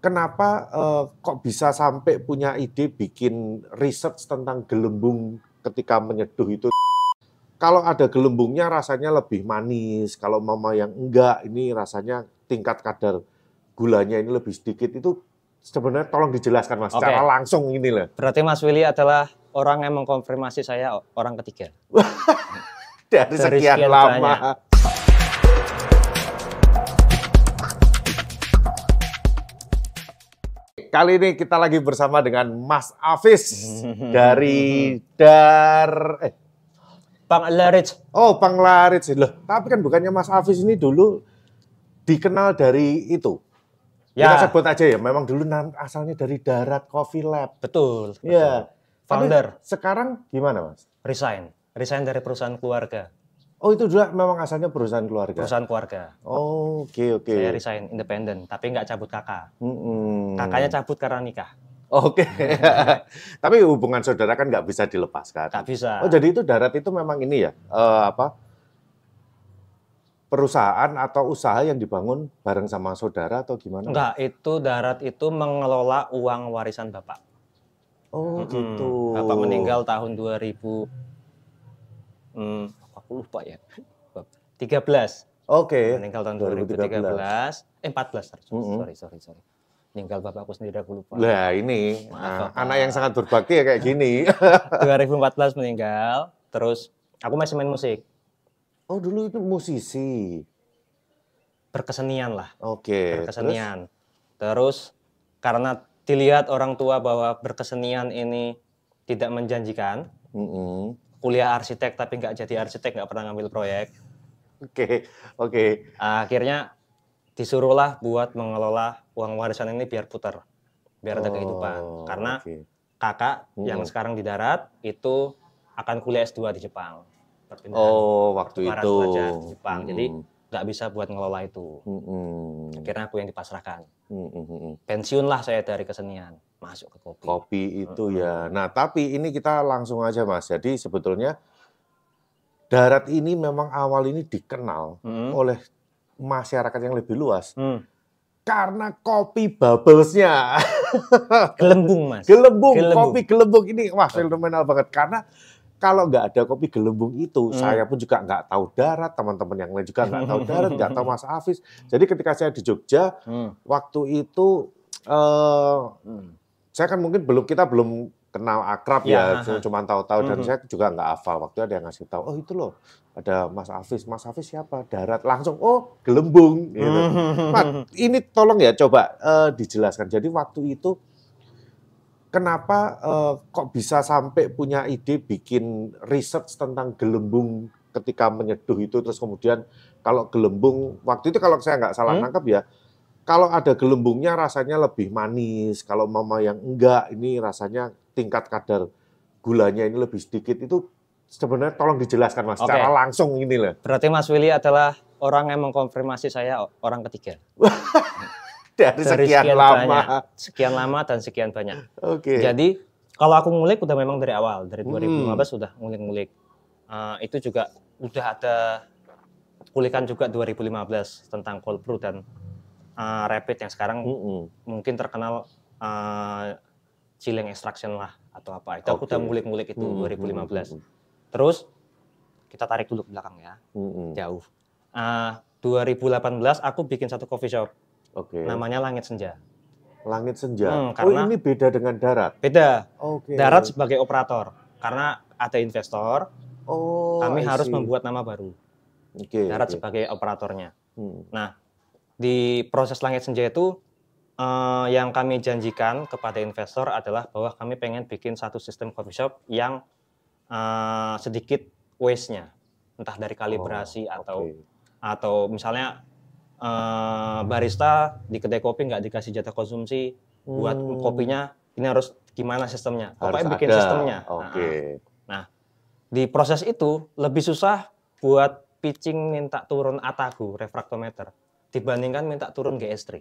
Kenapa kok bisa sampai punya ide bikin research tentang gelembung ketika menyeduh itu? Kalau ada gelembungnya rasanya lebih manis, kalau mama yang enggak, ini rasanya tingkat kadar gulanya ini lebih sedikit. Itu sebenarnya tolong dijelaskan Mas, Oke. secara langsung ini loh. Berarti Mas Willy adalah orang yang mengkonfirmasi saya orang ketiga. Dari sekian lama. banyak. Kali ini kita lagi bersama dengan Mas Afis dari Penglaris. Oh, Penglaris. Loh, tapi kan bukannya Mas Afis ini dulu dikenal dari itu. Ya. Kita sebut aja ya, memang dulu asalnya dari Darat Coffee Lab. Betul. Iya. Founder. Tapi sekarang gimana, Mas? Resign dari perusahaan keluarga. Oh, itu juga memang asalnya perusahaan keluarga? Perusahaan keluarga. Oh, oke. Saya resign, independen, tapi nggak cabut kakak. Kakaknya cabut karena nikah. Oke. Tapi hubungan saudara kan nggak bisa dilepaskan. Nggak bisa. Oh, jadi itu Darat itu memang ini ya, perusahaan atau usaha yang dibangun bareng sama saudara atau gimana? Enggak, itu Darat itu mengelola uang warisan Bapak. Oh, gitu. Bapak meninggal tahun 2000, aku lupa ya, 13. Oke. Meninggal tahun 2013, 14, sorry. Meninggal bapakku sendiri, aku lupa. Lah ini, anak yang sangat berbakti ya kayak gini. 2014 meninggal, terus aku masih main musik. Oh, dulu itu musisi. Berkesenian lah. Oke. Berkesenian. Terus karena dilihat orang tua bahwa berkesenian ini tidak menjanjikan, kuliah arsitek tapi nggak jadi arsitek, nggak pernah ngambil proyek. Oke. Akhirnya disuruhlah buat mengelola uang warisan ini biar putar, biar ada kehidupan. Karena kakak yang sekarang di Darat itu akan kuliah S2 di Jepang. Waktu itu. Di Jepang. Jadi nggak bisa buat ngelola itu. Akhirnya aku yang dipasrahkan. Pensiun lah saya dari kesenian, masuk ke kopi. Kopi itu ya. Nah, tapi ini kita langsung aja Mas. Jadi sebetulnya Darat ini memang awal ini dikenal oleh masyarakat yang lebih luas. Karena kopi bubbles-nya. Gelembung, Mas. Gelembung. Kopi gelembung ini wah fenomenal banget. Karena kalau nggak ada kopi gelembung itu, saya pun juga nggak tahu Darat, teman-teman yang lain juga nggak tahu Darat, nggak tahu Mas Afis. Jadi ketika saya di Jogja, waktu itu saya kan mungkin kita belum kenal akrab ya, cuma tahu-tahu dan saya juga nggak hafal. Waktu ada yang ngasih tahu, oh itu loh, ada Mas Afis siapa? Darat, langsung, oh gelembung. Gitu. Mat, ini tolong ya coba dijelaskan. Jadi waktu itu kenapa kok bisa sampai punya ide bikin research tentang gelembung ketika menyeduh itu, terus kemudian kalau gelembung, waktu itu kalau saya nggak salah nangkep ya, kalau ada gelembungnya rasanya lebih manis, kalau mama yang enggak, ini rasanya tingkat kadar gulanya ini lebih sedikit. Itu sebenarnya tolong dijelaskan Mas, secara langsung ini loh. Berarti Mas Willy adalah orang yang mengkonfirmasi saya orang ketiga. Dari sekian lama. Sekian lama dan sekian banyak. Oke. Jadi kalau aku ngulik udah memang dari awal, dari 2015 sudah ngulik-ngulik. Itu juga udah ada kulikan juga 2015 tentang cold brew dan rapid yang sekarang mungkin terkenal chilling extraction lah atau apa. Itu aku udah ngulik-ngulik itu 2015. Terus kita tarik dulu ke belakang ya, jauh. 2018 aku bikin satu coffee shop. Namanya Langit Senja. Langit Senja. Karena ini beda dengan Darat. Beda. Darat sebagai operator. Karena ada investor. Kami harus membuat nama baru. Darat sebagai operatornya. Nah, di proses Langit Senja itu yang kami janjikan kepada investor adalah bahwa kami pengen bikin satu sistem coffee shop yang sedikit waste-nya. Entah dari kalibrasi atau misalnya barista di kedai kopi nggak dikasih jatah konsumsi buat kopinya, ini harus gimana sistemnya, pokoknya bikin sistemnya. Nah, di proses itu lebih susah buat pitching minta turun ATAGU refraktometer dibandingkan minta turun GS3.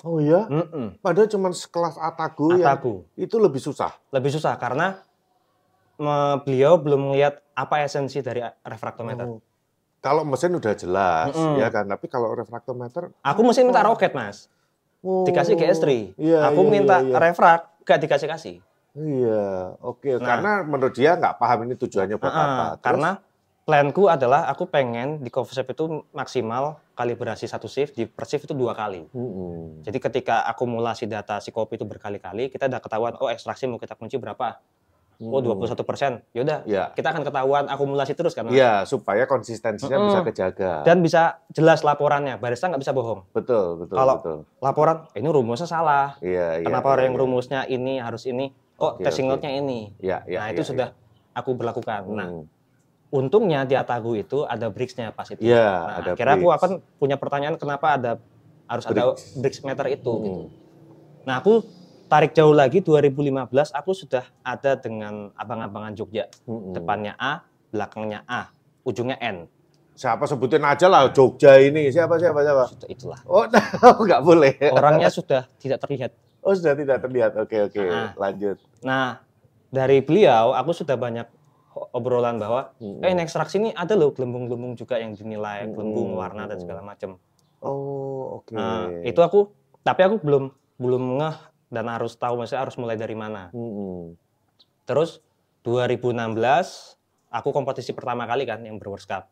Oh iya? Padahal cuma sekelas ATAGU yang itu lebih susah? Lebih susah karena beliau belum melihat apa esensi dari refraktometer. Kalau mesin udah jelas, ya kan. Tapi kalau refraktometer, aku mesin minta roket, Mas. dikasih geometri. Iya, Aku iya, minta iya, iya. refrak, gak dikasih-kasih. Iya, oke. Nah, Karena menurut dia nggak paham ini tujuannya buat apa. Terus? karena planku adalah aku pengen di coffee shop itu maksimal kalibrasi satu shift, di per shift itu 2 kali. Jadi ketika akumulasi data si kopi itu berkali-kali, kita udah ketahuan, oh ekstraksi mau kita kunci berapa? Oh 21%. Yaudah, Ya. kita akan ketahuan akumulasi terus kan. Iya, supaya konsistensinya bisa kejaga. Dan bisa jelas laporannya, barista nggak bisa bohong. Betul, betul, Kalau betul. laporan, ini rumusnya salah. Iya, iya. Kenapa iya, yang iya. rumusnya ini harus ini? Kok Oke, testing oke. note-nya ini? Iya, iya, Nah, iya, itu iya. sudah aku berlakukan. Nah, untungnya di Atagu itu ada bricks-nya pas itu. Iya, Nah, ada akhirnya aku bricks. akan punya pertanyaan kenapa harus ada bricks meter itu gitu. Nah, aku tarik jauh lagi 2015 aku sudah ada dengan abang-abangan Jogja. Depannya A, belakangnya A, ujungnya N. Siapa sebutin aja lah Jogja ini. Siapa? Itulah. Oh, nggak boleh. Orangnya sudah tidak terlihat. Oh, sudah tidak terlihat. Oke. Lanjut. Nah, dari beliau aku sudah banyak obrolan bahwa ini ekstraksi ini ada loh gelembung-gelembung juga yang dinilai gelembung warna dan segala macam. Oh, oke. Itu tapi aku belum ngeh dan harus tahu maksudnya harus mulai dari mana. Terus 2016 aku kompetisi pertama kali kan yang Brewers Cup.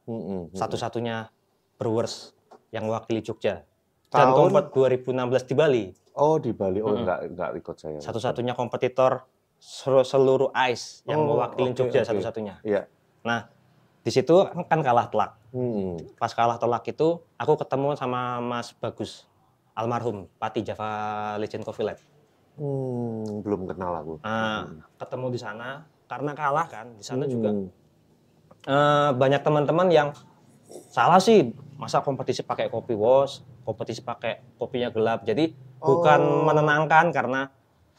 Satu-satunya Brewers yang mewakili Jogja. Dan kompet 2016 di Bali. Oh, di Bali. Oh, enggak ikut saya. Satu-satunya kompetitor seluruh ICE yang mewakili Jogja satu-satunya. Iya. Nah, di situ kan kalah telak. Pas kalah telak itu aku ketemu sama Mas Bagus almarhum Pati Java Legend Coffee Lab. Belum kenal aku. Ketemu di sana karena kalah kan. Di sana juga banyak teman-teman yang salah sih, masa kompetisi pakai kopi wash, kompetisi pakai kopinya gelap. Jadi bukan menenangkan karena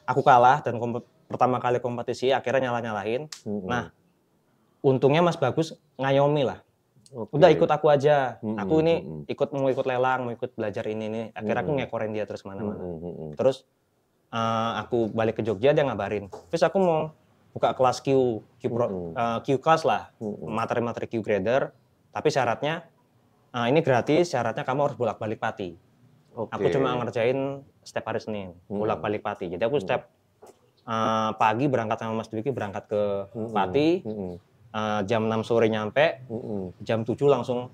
aku kalah dan pertama kali kompetisi akhirnya nyalahin. Nah, untungnya Mas Bagus ngayomi lah. Udah ikut aku aja. Aku ini mau ikut lelang, mau ikut belajar ini. Akhirnya aku ngekorin dia terus mana-mana. Terus aku balik ke Jogja, dia ngabarin. Terus aku mau buka kelas Q class lah, materi-materi Q grader. Tapi syaratnya ini gratis, syaratnya kamu harus bolak-balik Pati. Aku cuma ngerjain setiap hari Senin, bolak-balik Pati. Jadi aku setiap pagi berangkat sama Mas Dwiki, berangkat ke Pati, jam 6 sore nyampe, jam 7 langsung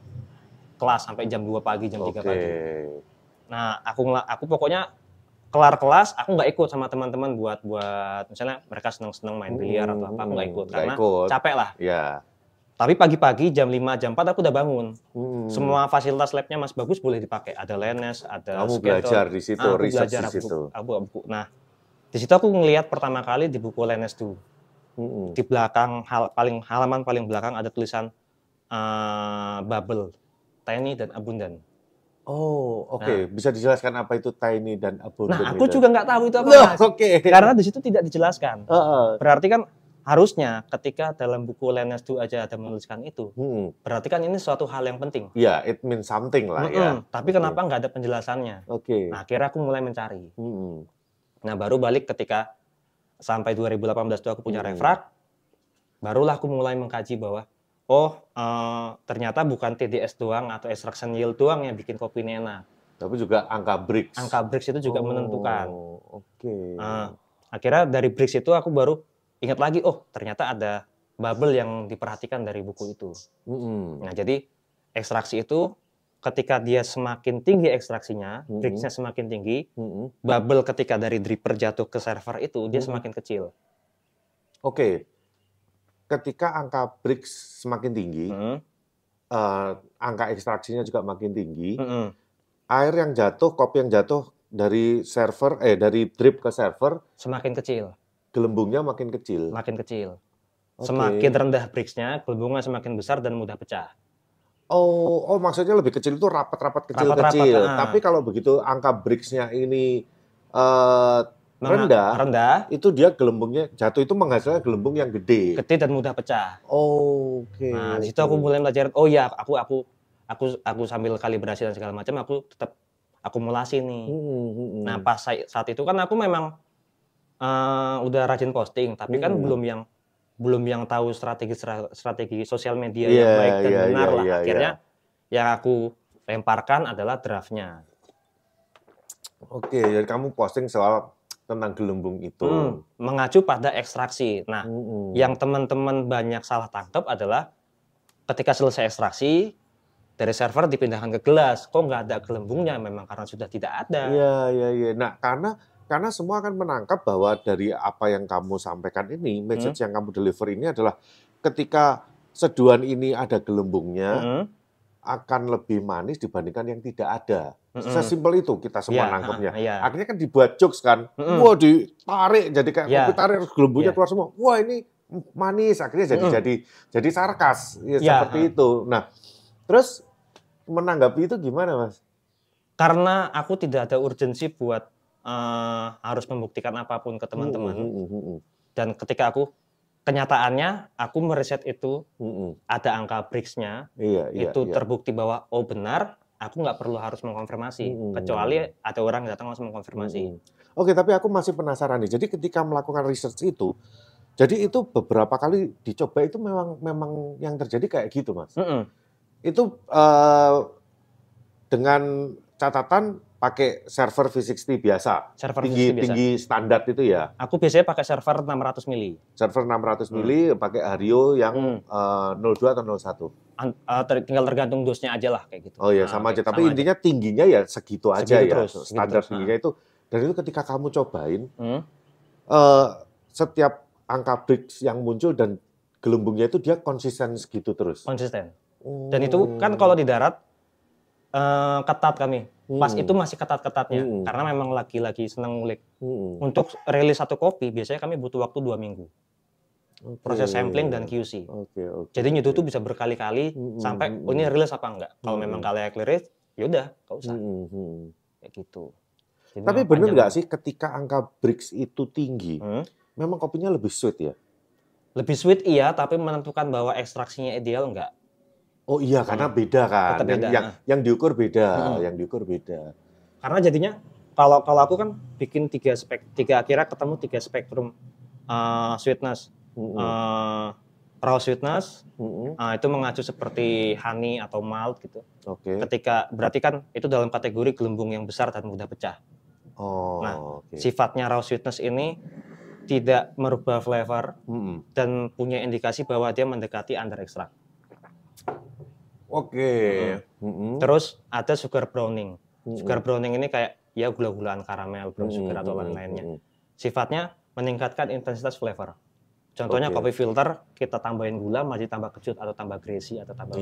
kelas sampai jam 2 pagi, jam 3 pagi. Nah, aku pokoknya kelar kelas, aku nggak ikut sama teman-teman buat misalnya mereka seneng-seneng main biliar atau apa, aku nggak ikut karena capek lah. Tapi pagi-pagi jam 5, jam 4 aku udah bangun. Semua fasilitas labnya Mas Bagus boleh dipakai. Ada Lenes, ada kamu belajar di situ, riset di situ. Buku. Nah, di situ aku ngelihat pertama kali di buku Lenes tuh. Di belakang halaman paling belakang ada tulisan bubble, tiny dan abundant. Oh, oke. Bisa dijelaskan apa itu tiny dan abundant? Nah, aku juga nggak tahu itu apa, Mas. Karena di situ tidak dijelaskan. Berarti kan harusnya ketika dalam buku Lenes itu aja ada menuliskan itu, berarti kan ini suatu hal yang penting. Ya, it means something lah ya. Tapi kenapa nggak ada penjelasannya? Nah, akhirnya aku mulai mencari. Nah, baru balik ketika sampai 2018 itu aku punya refrak, barulah aku mulai mengkaji bahwa ternyata bukan TDS doang atau extraction yield doang yang bikin kopi ini enak. Tapi juga angka bricks. Angka bricks itu juga menentukan. Akhirnya dari bricks itu aku baru ingat lagi, ternyata ada bubble yang diperhatikan dari buku itu. Nah, jadi ekstraksi itu ketika dia semakin tinggi ekstraksinya, bricks-nya semakin tinggi, bubble ketika dari dripper jatuh ke server itu dia semakin kecil. Ketika angka bricks semakin tinggi, angka ekstraksinya juga makin tinggi, air yang jatuh, kopi yang jatuh dari dari drip ke server semakin kecil. Gelembungnya makin kecil. Makin kecil. Semakin rendah bricks-nya, gelembungnya semakin besar dan mudah pecah. Oh, maksudnya lebih kecil itu rapat-rapat kecil-kecil. Tapi kalau begitu angka bricks-nya ini rendah, itu dia gelembungnya jatuh itu menghasilkan gelembung yang gede. Gede dan mudah pecah. Nah, di situ aku mulai belajar. Oh ya, aku sambil kalibrasi dan segala macam, aku tetap akumulasi nih. Nah, pas saat itu kan aku memang udah rajin posting, tapi kan belum yang tahu strategi sosial media yang baik dan benar lah. Akhirnya yang aku lemparkan adalah draftnya. Oke, jadi kamu posting soal tentang gelembung itu. Mengacu pada ekstraksi. Nah, yang teman-teman banyak salah tangkap adalah ketika selesai ekstraksi, dari server dipindahkan ke gelas. Kok nggak ada gelembungnya? Memang karena sudah tidak ada. Iya. Nah, karena semua akan menangkap bahwa dari apa yang kamu sampaikan ini, message yang kamu deliver ini adalah ketika seduhan ini ada gelembungnya, akan lebih manis dibandingkan yang tidak ada. Sesimpel itu kita semua nangkepnya. Akhirnya kan dibuat jokes kan, wah ditarik jadi kayak kopi tarik terus gelembungnya keluar semua. Wah ini manis, akhirnya jadi sarkas ya, seperti itu. Nah, terus menanggapi itu gimana, Mas? Karena aku tidak ada urgensi buat harus membuktikan apapun ke teman-teman. Dan ketika kenyataannya aku meriset itu ada angka BRICS-nya, itu terbukti bahwa oh benar, aku nggak perlu harus mengkonfirmasi, kecuali ada orang yang datang langsung mengkonfirmasi. Oke, tapi aku masih penasaran nih. Jadi ketika melakukan research itu, jadi itu beberapa kali dicoba itu memang yang terjadi kayak gitu, Mas. Itu dengan catatan pakai server V60 biasa, tinggi standar itu ya. Aku biasanya pakai server 600 mili. Server 600 mili, pakai Hario yang 02 atau 01? Tinggal tergantung dosnya aja lah kayak gitu. Oh ya, sama aja. Tapi intinya tingginya ya segitu aja ya. Terus, standar tingginya itu. Dan itu ketika kamu cobain, setiap angka BRICS yang muncul dan gelembungnya itu dia konsisten segitu terus. Konsisten. Dan itu kan kalau di darat ketat kami. Pas itu masih ketat-ketatnya. Karena memang lagi seneng ngulik. Untuk rilis satu kopi, biasanya kami butuh waktu 2 minggu. Proses sampling dan QC. Jadi nyeduh tuh bisa berkali-kali sampai ini rilis apa enggak. Kalau memang kalian rilis, yaudah, nggak usah. Kayak gitu. Jadi tapi bener nggak sih ketika angka BRICS itu tinggi, memang kopinya lebih sweet ya? Lebih sweet iya, tapi menentukan bahwa ekstraksinya ideal enggak. Oh iya, karena beda kan. Yang diukur beda, Karena jadinya kalau aku kan bikin 3 akhirnya ketemu 3 spektrum sweetness. Raw sweetness, itu mengacu seperti honey atau malt gitu. Berarti kan itu dalam kategori gelembung yang besar dan mudah pecah. Sifatnya raw sweetness ini tidak merubah flavor dan punya indikasi bahwa dia mendekati under extract. Terus ada sugar browning. Sugar browning ini kayak ya gula-gulaan karamel, brown sugar atau lain-lainnya. Sifatnya meningkatkan intensitas flavor. Contohnya kopi filter kita tambahin gula, masih tambah kecut atau tambah greasy atau tambah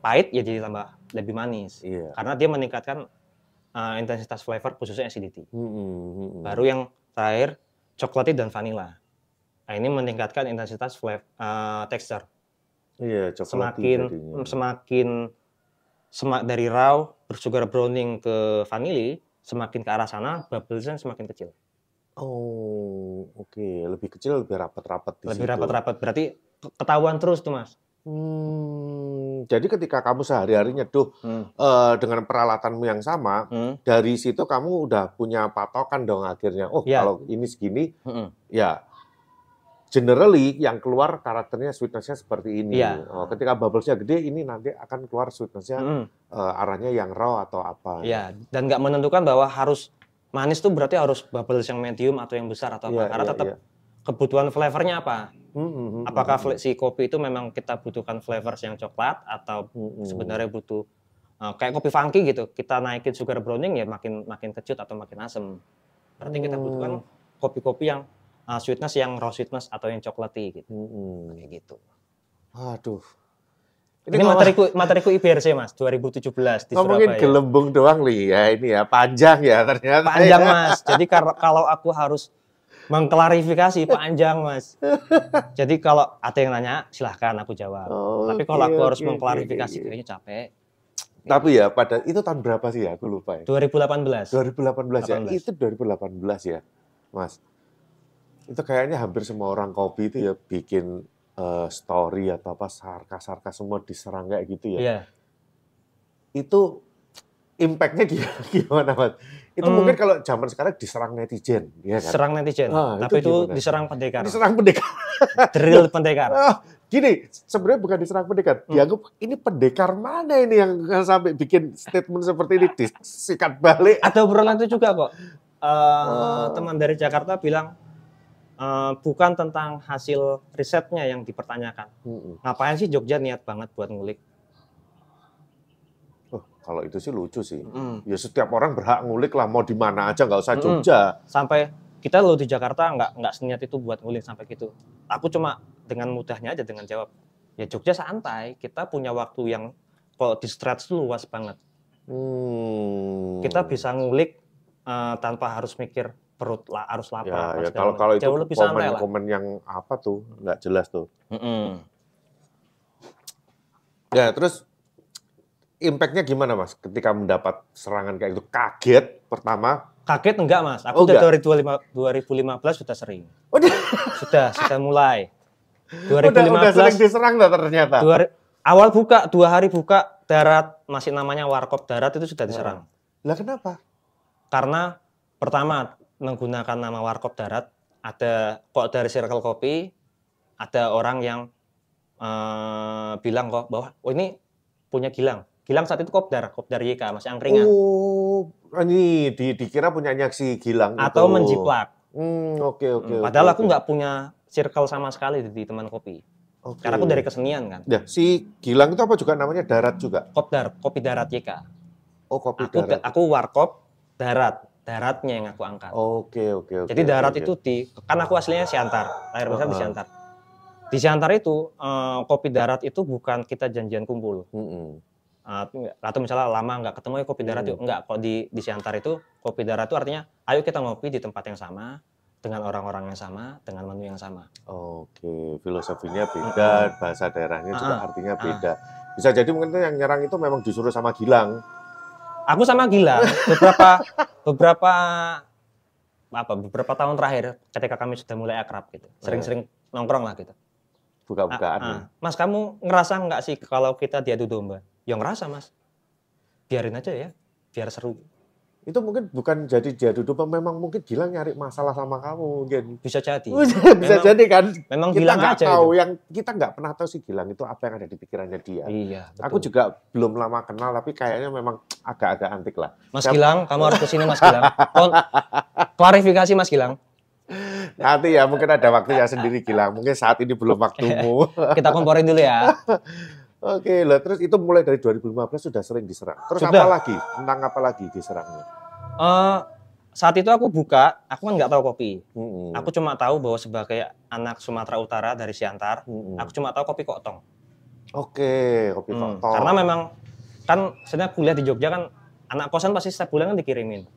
pahit ya jadi tambah lebih manis. Karena dia meningkatkan intensitas flavor khususnya acidity. Baru yang terakhir chocolatey dan vanilla. Nah, ini meningkatkan intensitas texture. Semakin dari raw bersugar browning ke vanilla, semakin ke arah sana bubblesnya semakin kecil. Lebih kecil, lebih rapat-rapat di situ. Lebih rapat-rapat, berarti ketahuan terus tuh, Mas. Jadi ketika kamu sehari-hari nyeduh dengan peralatanmu yang sama, dari situ kamu udah punya patokan dong akhirnya. Kalau ini segini, ya generally yang keluar karakternya sweetness-nya seperti ini. Ketika bubbles-nya gede, ini nanti akan keluar sweetness-nya arahnya yang raw atau apa. Dan nggak menentukan bahwa harus manis tuh berarti harus bubbles yang medium atau yang besar atau apa. Karena tetap kebutuhan flavornya apa. Apakah si kopi itu memang kita butuhkan flavors yang coklat atau sebenarnya butuh kayak kopi funky gitu. Kita naikin sugar browning ya makin kecut atau makin asem. Berarti kita butuhkan kopi-kopi yang sweetness yang raw sweetness atau yang coklati gitu. Kayak gitu. Aduh. Ini materiku IBRC Mas, 2017 di ngomongin Surabaya. Gelembung doang ya, ini ya panjang ya ternyata. Panjang Mas. Jadi kalau aku harus mengklarifikasi panjang Mas. Jadi kalau ada yang nanya silahkan aku jawab. Tapi kalau aku harus mengklarifikasi kayaknya capek. Tapi ya itu tahun berapa sih ya? Aku lupa ya. 2018. 2018 ya. Itu 2018 ya, Mas. Itu kayaknya hampir semua orang kopi itu ya bikin story atau apa sarkas semua diserang kayak gitu ya. Itu impact-nya gimana, Mas? Itu mungkin kalau zaman sekarang diserang netizen, ya kan? Serang netizen. Tapi itu diserang pendekar. Diserang pendekar. Drill pendekar. Gini, sebenarnya bukan diserang pendekar. Dianggap ini pendekar mana ini yang sampai bikin statement seperti ini disikat balik. Ada obrolan itu juga kok. Teman dari Jakarta bilang bukan tentang hasil risetnya yang dipertanyakan. Ngapain sih Jogja niat banget buat ngulik? Oh, kalau itu sih lucu sih. Ya setiap orang berhak ngulik lah, mau di mana aja, nggak usah Jogja. Sampai kita lo di Jakarta nggak seniat itu buat ngulik sampai gitu. Aku cuma dengan mudahnya aja dengan jawab, ya Jogja santai, kita punya waktu yang kalau di stretch itu luas banget. Kita bisa ngulik tanpa harus mikir perut harus lapar. Ya kalau itu komen yang apa tuh nggak jelas tuh. Ya terus impact-nya gimana Mas ketika mendapat serangan kayak itu? Kaget pertama? Kaget enggak Mas, aku dari 2015 sudah sering. Sudah mulai. 2015 udah sering diserang loh ternyata. Awal buka, 2 hari buka darat, masih namanya Warkop Darat itu sudah diserang. Lah kenapa? Karena pertama menggunakan nama Warkop Darat, ada kok dari Circle Kopi, ada orang yang bilang kok bahwa ini punya Gilang. Gilang saat itu Kopdar YK, masih angkringan. Oh, ini dikira punyanya si Gilang atau itu. Menjiplak. Oke. Padahal aku nggak punya circle sama sekali di teman kopi. Karena aku dari kesenian kan. Ya, si Gilang itu apa juga namanya Darat juga? Kopdar, Kopi Darat YK. Oh, Kopi Darat. Aku Warkop Darat, daratnya yang aku angkat. Oke. Jadi darat itu kan aku aslinya Siantar, lahir besar di Siantar. Di Siantar itu Kopi Darat itu bukan kita janjian kumpul. Atau misalnya lama nggak ketemu ya Kopi Darat yuk. Enggak, kok di Siantar itu Kopi Darat itu artinya ayo kita ngopi di tempat yang sama, dengan orang-orang yang sama, dengan menu yang sama. Oke, filosofinya beda, bahasa daerahnya juga artinya beda. Bisa jadi mungkin yang nyerang itu memang disuruh sama Gilang. Aku sama Gilang beberapa tahun terakhir ketika kami sudah mulai akrab gitu. Sering-sering nongkrong lah gitu. Buka-bukaan. Mas, kamu ngerasa nggak sih kalau kita diadu domba? Ya ngerasa Mas, biarin aja ya, biar seru. Itu mungkin bukan jadi diadu domba, memang mungkin Gilang nyari masalah sama kamu mungkin. Bisa jadi. Bisa jadi kan. Memang kita Gilang nggak aja tahu itu. Yang kita nggak pernah tahu sih Gilang itu apa yang ada di pikirannya dia. Iya. Betul. Aku juga belum lama kenal, tapi kayaknya memang agak-agak antik lah. Mas Gilang, kamu harus kesini Mas Gilang. Klarifikasi Mas Gilang. Nanti ya mungkin ada waktunya sendiri Gilang. Mungkin saat ini belum waktumu. Kita komporin dulu ya. Oke, lah terus itu mulai dari 2015 sudah sering diserang. Terus sudah. Apa lagi? Tentang apa lagi diserangnya? Saat itu aku buka, aku kan nggak tahu kopi. Aku cuma tahu bahwa sebagai anak Sumatera Utara dari Siantar, aku cuma tahu kopi Koktong. Oke, kopi Koktong. Karena memang kan sebenarnya kuliah di Jogja kan anak kosan pasti setiap bulan kan dikirimin.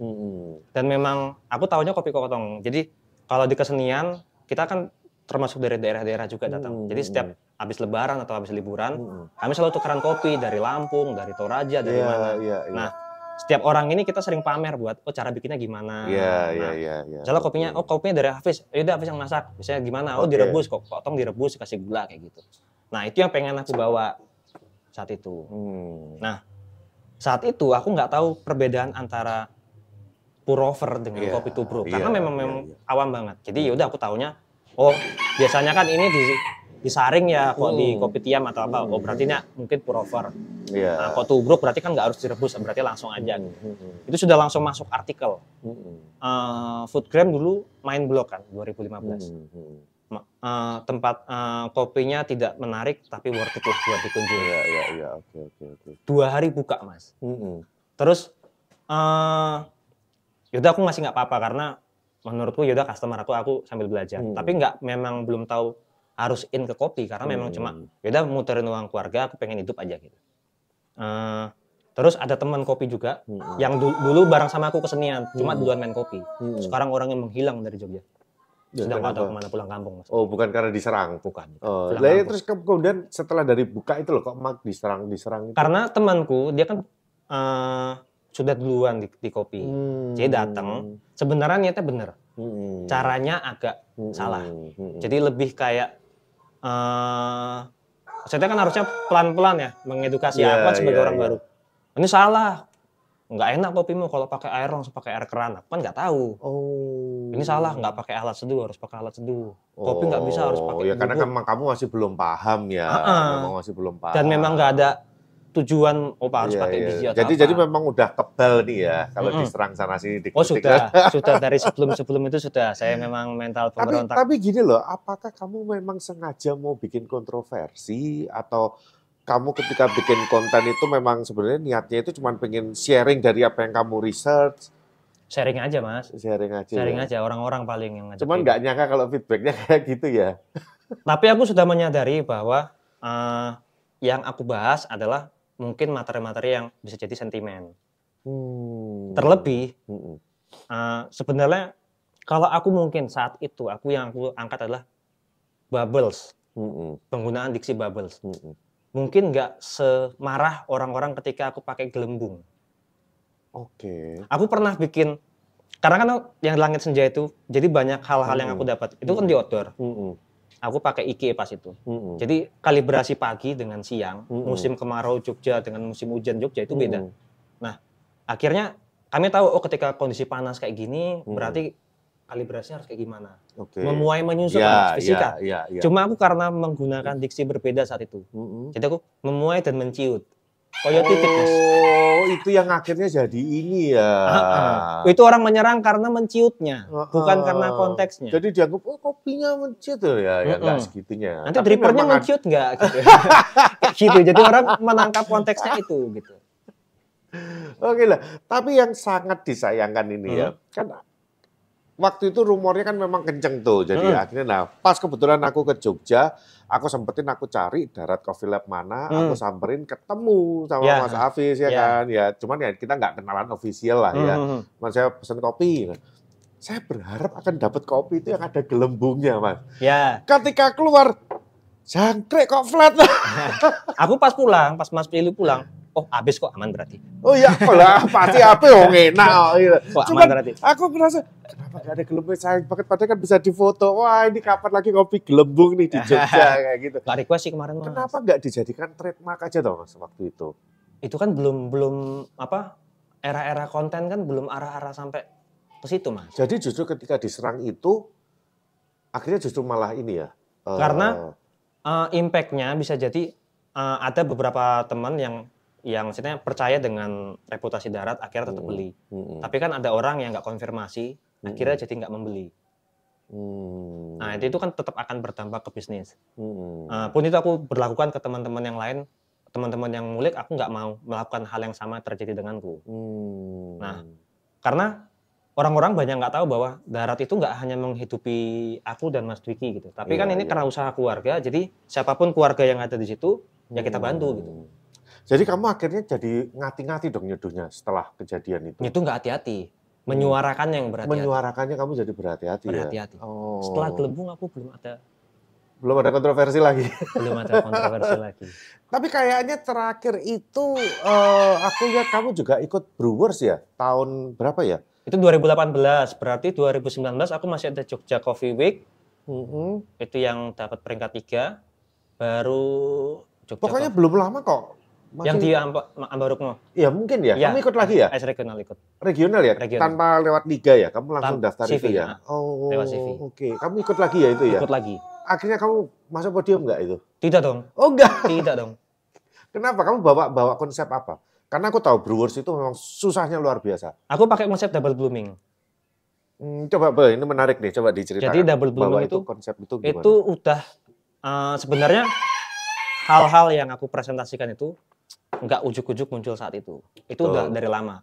Dan memang aku tahunya kopi Koktong. Jadi kalau di kesenian kita kan termasuk dari daerah-daerah juga datang. Jadi setiap habis lebaran atau habis liburan, kami selalu tukeran kopi dari Lampung, dari Toraja, dari mana. Nah, setiap orang ini kita sering pamer buat, cara bikinnya gimana. Misalnya kopinya dari Hafiz, yaudah Hafiz yang masak. Misalnya gimana, direbus, Koktong direbus, kasih gula, kayak gitu. Nah, itu yang pengen aku bawa saat itu. Nah, saat itu aku nggak tahu perbedaan antara pour-over dengan kopi tubruk. Karena memang awam banget. Jadi yaudah aku taunya, biasanya kan ini disaring ya kok di kopi tiam atau apa. Berarti ini mungkin pour-over. Nah, kok tubruk berarti kan nggak harus direbus, berarti langsung aja. Itu sudah langsung masuk artikel. Foodgram dulu main blog kan 2015. Tempat kopinya tidak menarik tapi worth it lah buat dikunjungi. Oke. 2 hari buka Mas. Terus yaudah aku masih nggak apa-apa karena menurutku yaudah customer aku sambil belajar. Tapi memang belum tahu harus in ke kopi karena memang cuma yaudah muterin uang keluarga, aku pengen hidup aja gitu. Terus ada teman kopi juga yang dulu bareng sama aku kesenian, cuma duluan main kopi. Sekarang orangnya menghilang dari Jogja. Sudah nggak tahu kemana pulang kampung. Mas. Oh, bukan karena diserang? Bukan. Terus kemudian setelah dari buka itu loh, kok diserang itu? Karena temanku, dia kan sudah duluan di kopi. Jadi datang, sebenarnya niatnya bener. Caranya agak salah. Jadi lebih kayak, maksudnya kan harusnya pelan-pelan ya, mengedukasi sebagai orang baru. Ini salah. nggak enak kopimu kalau pakai air langsung pakai air keran. Aku kan nggak tahu. Oh. Ini salah, nggak pakai alat seduh, harus pakai alat seduh. Kopi nggak bisa, harus pakai ya karena bubuk. memang kamu masih belum paham ya. Memang masih belum paham. Dan memang nggak ada tujuan harus pakai biji atau apa. Jadi memang udah kebal nih ya kalau diserang sana sini. Oh sudah dari sebelum itu sudah. Saya memang mental pemberontak. Tapi gini loh, apakah kamu memang sengaja mau bikin kontroversi atau kamu ketika bikin konten itu memang sebenarnya niatnya itu cuma pengen sharing dari apa yang kamu research? Sharing aja mas. Sharing aja, orang-orang paling yang ngajak. Cuman nggak nyangka kalau feedbacknya kayak gitu ya. Tapi aku sudah menyadari bahwa yang aku bahas adalah mungkin materi-materi yang bisa jadi sentimen. Terlebih, sebenarnya kalau aku mungkin saat itu, yang aku angkat adalah bubbles. Penggunaan diksi bubbles. Mungkin nggak semarah orang-orang ketika aku pakai gelembung. Oke. Aku pernah bikin, karena kan yang Langit Senja itu, jadi banyak hal-hal yang aku dapat. Itu kan di outdoor. Aku pakai IKE pas itu. Jadi kalibrasi pagi dengan siang, musim kemarau Jogja dengan musim hujan Jogja itu beda. Nah, akhirnya kami tahu ketika kondisi panas kayak gini, berarti kalibrasinya harus kayak gimana. Memuai menyusun fisika. Cuma aku karena menggunakan diksi berbeda saat itu. Jadi aku memuai dan menciut. Koyo titik, Mas. Oh, itu yang akhirnya jadi ini ya. Itu orang menyerang karena menciutnya, bukan karena konteksnya. Jadi dianggap kopinya menciut ya, enggak segitunya. Nanti drippernya menciut enggak gitu. Gitu. Jadi orang menangkap konteksnya itu gitu. Oke lah, tapi yang sangat disayangkan ini ya, kan waktu itu rumornya kan memang kenceng tuh. Jadi akhirnya pas kebetulan aku ke Jogja, aku sempetin aku cari Darat Coffee Lab mana, aku samperin ketemu sama Mas Hafiz ya kan. Ya cuman ya kita nggak kenalan official lah ya. Mas saya pesen kopi. Saya berharap akan dapat kopi itu yang ada gelembungnya, Mas. Ya. Ketika keluar jangkrik kok flat. Aku pas pulang, pas Mas Pilih pulang, oh habis kok, aman berarti. Oh iya, lah pasti apa enak. Kok aman berarti. Aku merasa kenapa gak ada gelembung, sayang banget, padahal kan bisa difoto. Wah ini kapan lagi kopi gelembung nih di Jogja kayak gitu. Gak request sih kemarin Mas. Kenapa gak dijadikan trademark aja dong Mas waktu itu? Itu kan belum apa, era-era konten kan belum arah-arah sampai ke situ Mas. Jadi justru ketika diserang itu akhirnya justru malah ini ya. Karena impact-nya bisa jadi ada beberapa teman yang maksudnya percaya dengan reputasi Darat akhirnya tetap beli. Tapi kan ada orang yang nggak konfirmasi, akhirnya jadi nggak membeli. Nah itu kan tetap akan berdampak ke bisnis. Pun itu aku berlakukan ke teman-teman yang lain, teman-teman yang ngulik, aku nggak mau melakukan hal yang sama terjadi denganku. Nah karena orang-orang banyak nggak tahu bahwa Darat itu nggak hanya menghidupi aku dan Mas Dwiki gitu. Tapi kan ini karena usaha keluarga, jadi siapapun keluarga yang ada di situ ya kita bantu gitu. Jadi kamu akhirnya jadi ngati-ngati dong nyeduhnya setelah kejadian itu? Itu nggak hati-hati, menyuarakannya yang berhati-hati. Menyuarakannya kamu jadi berhati-hati ya? Berhati-hati. Oh. Setelah gelembung aku belum ada kontroversi lagi? Belum ada kontroversi lagi. Tapi kayaknya terakhir itu aku lihat kamu juga ikut Brewers ya? Tahun berapa ya? Itu 2018, berarti 2019 aku masih ada Jogja Coffee Week. Itu yang dapat peringkat 3, baru Jogja Pokoknya belum lama kok. Masih... Yang di Ambarukmo. Iya mungkin ya. Kamu ikut lagi ya? Regional ikut. Regional ya? Regional. Tanpa lewat liga ya? Kamu langsung daftar CV, itu ya? Oh, lewat CV. Oke. Kamu ikut lagi ya itu ya? Ikut lagi. Akhirnya kamu masuk podium nggak itu? Tidak dong. Oh enggak? Tidak dong. Kenapa? Kamu bawa konsep apa? Karena aku tahu Brewers itu memang susahnya luar biasa. Aku pakai konsep double blooming. Coba ini menarik nih, coba diceritakan. Jadi double blooming itu konsep itu gimana? Itu udah sebenarnya hal-hal yang aku presentasikan itu nggak ujuk-ujuk muncul saat itu. Itu udah dari lama.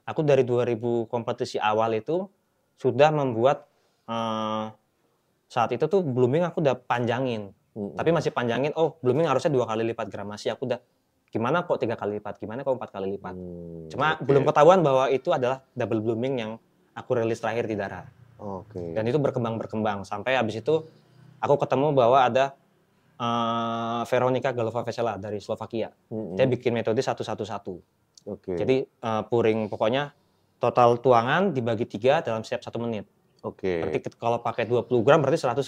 Aku dari 2000 kompetisi awal itu sudah membuat saat itu tuh blooming aku udah panjangin. Tapi masih panjangin, blooming harusnya 2 kali lipat gramasi. Aku udah gimana kok 3 kali lipat, gimana kok 4 kali lipat. Cuma belum ketahuan bahwa itu adalah double blooming yang aku rilis terakhir di Darat. Dan itu berkembang sampai habis itu aku ketemu bahwa ada Veronika Galova Vesela dari Slovakia. Dia bikin metode 1-1-1. Jadi pouring pokoknya total tuangan dibagi 3 dalam setiap 1 menit. Berarti kalau pakai 20 gram berarti 100.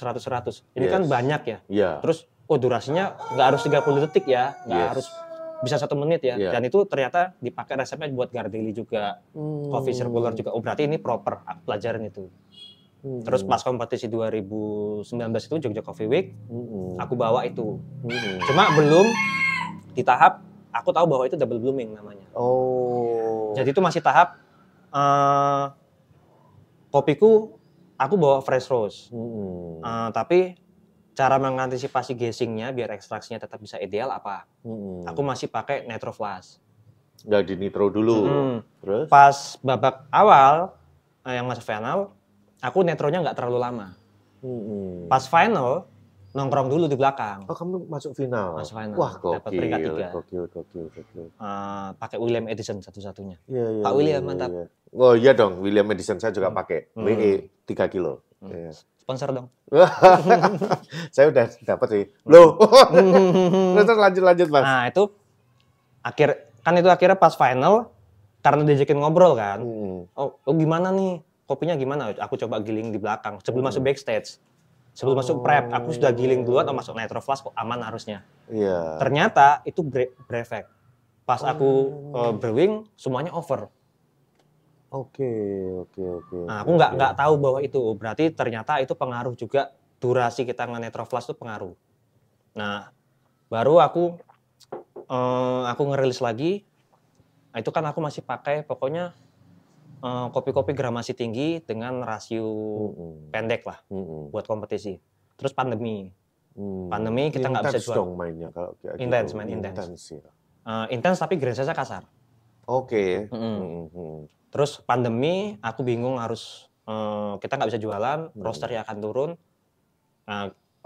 Ini kan banyak ya. Terus durasinya nggak harus 30 detik ya, nggak harus bisa 1 menit ya. Iya. Dan itu ternyata dipakai resepnya buat Gardelli juga, coffee circular juga. Oh berarti ini proper, aku pelajarin itu. Terus pas kompetisi 2019 itu Jogja Coffee Week, aku bawa itu. Cuma belum di tahap aku tahu bahwa itu double blooming namanya. Oh. Jadi itu masih tahap kopiku aku bawa fresh roast. Tapi cara mengantisipasi gasingnya biar ekstraksinya tetap bisa ideal apa? Aku masih pakai nitro flask. Nggak di nitro dulu. Terus? Pas babak awal yang masuk final, aku nitronya nggak terlalu lama. Pas final nongkrong dulu di belakang. Oh kamu masuk final? Masuk final. Wah Dapat peringkat 3. Gokil. Pakai William Edison satu-satunya. Iya, Pak William mantap. Iya. Oh iya dong, William Edison saya juga pakai. WE 3 kilo. Iya. Sponsor dong. Saya udah dapat sih. Loh. Terus lanjut Mas. Nah, itu akhirnya pas final karena diajakin ngobrol kan. Oh, gimana nih? Kopinya gimana? Aku coba giling di belakang sebelum masuk backstage. Sebelum masuk prep, aku sudah giling duluan atau masuk nitro flask kok aman harusnya. Iya. Ternyata itu berefek. Pas aku brewing semuanya over. Oke. Nah, aku nggak tahu bahwa itu berarti ternyata itu pengaruh juga durasi kita nge-nitro flask itu pengaruh. Nah, baru aku ngerilis lagi. Nah, itu kan aku masih pakai pokoknya kopi-kopi gramasi tinggi dengan rasio pendek lah buat kompetisi. Terus pandemi. Pandemi kita nggak bisa jual. Dong mainnya kalau kayak gitu. Intens. Intens tapi grensesnya kasar. Oke. Terus pandemi, aku bingung harus kita nggak bisa jualan, roasternya akan turun.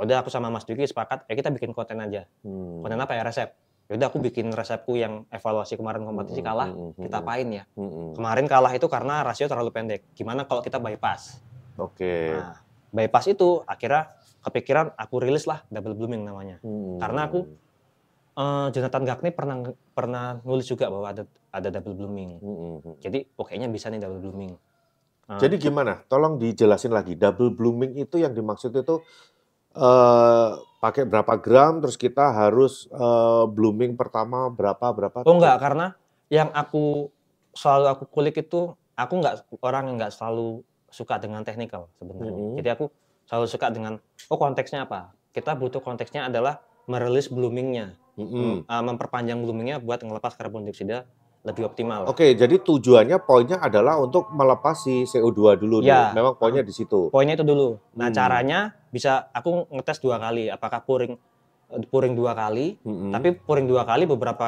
Udah aku sama Mas Duki sepakat, kita bikin konten aja. Konten apa ya? Resep. Yaudah aku bikin resepku yang evaluasi kemarin kompetisi kalah, kita apain ya? Kemarin kalah itu karena rasio terlalu pendek. Gimana kalau kita bypass? Oke. Nah, bypass itu akhirnya kepikiran aku rilis lah double blooming namanya. Karena aku Jonathan Gagne pernah nulis juga bahwa ada double blooming. Jadi kayaknya bisa nih double blooming. Jadi gimana? Tolong dijelasin lagi. Double blooming itu yang dimaksud itu pakai berapa gram, terus kita harus blooming pertama berapa? Oh enggak, karena yang selalu aku kulik itu, aku orang yang nggak selalu suka dengan technical sebenarnya. Jadi aku selalu suka dengan, konteksnya apa? Kita butuh konteksnya adalah merilis bloomingnya, memperpanjang bloomingnya buat ngelepas karbon dioksida lebih optimal. Oke, jadi tujuannya poinnya adalah untuk melepas si CO2 dulu. Ya, memang poinnya di situ. Poinnya itu dulu. Nah caranya bisa aku ngetes 2 kali. Apakah pouring 2 kali? Tapi pouring 2 kali beberapa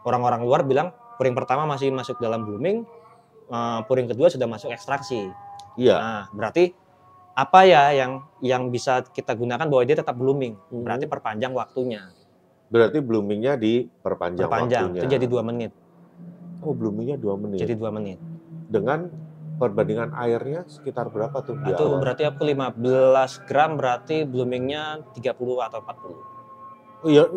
orang-orang luar bilang pouring pertama masih masuk dalam blooming, pouring kedua sudah masuk ekstraksi. Iya. Nah berarti apa ya yang bisa kita gunakan bahwa dia tetap blooming? Berarti perpanjang waktunya. Berarti bloomingnya diperpanjang waktunya. Itu jadi 2 menit. Oh, bloomingnya 2 menit. Jadi 2 menit. Dengan perbandingan airnya sekitar berapa tuh? Itu berarti aku 15 gram berarti bloomingnya 30 atau 40. Oh iya,